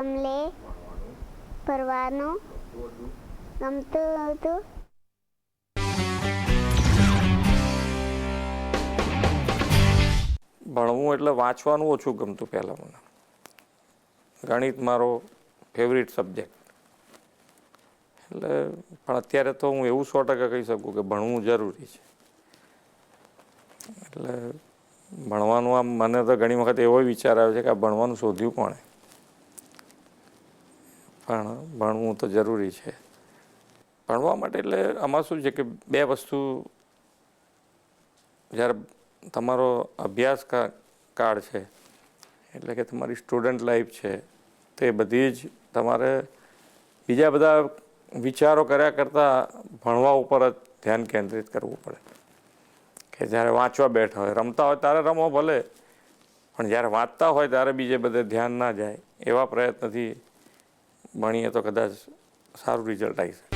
તમને ફરવાનું ગમતું હતું? ભણવું એટલે વાંચવાનું ઓછું ગમતું પહેલાં મને. ગણિત મારો ફેવરિટ સબ્જેક્ટ. એટલે પણ અત્યારે તો હું એવું 100% કહી શકું કે ભણવું જરૂરી છે. એટલે ભણવાનું આમ મને તો ઘણી વખત એવો વિચાર આવ્યો છે કે આ ભણવાનું શોધ્યું કોણે, પણ ભણવું તો જરૂરી છે. ભણવા માટે એટલે આમાં શું છે કે બે વસ્તુ, જ્યારે તમારો અભ્યાસ કાળ છે એટલે કે તમારી સ્ટુડન્ટ લાઈફ છે, તે બધી જ તમારે બીજા બધા વિચારો કર્યા કરતાં ભણવા ઉપર જ ધ્યાન કેન્દ્રિત કરવું પડે. કે જ્યારે વાંચવા બેઠા હોય, રમતા હોય ત્યારે રમો ભલે, પણ જ્યારે વાંચતા હોય ત્યારે બીજે બધે ધ્યાન ના જાય. એવા પ્રયત્નથી ભણીએ તો કદાચ સારું રિઝલ્ટ આવી શકે.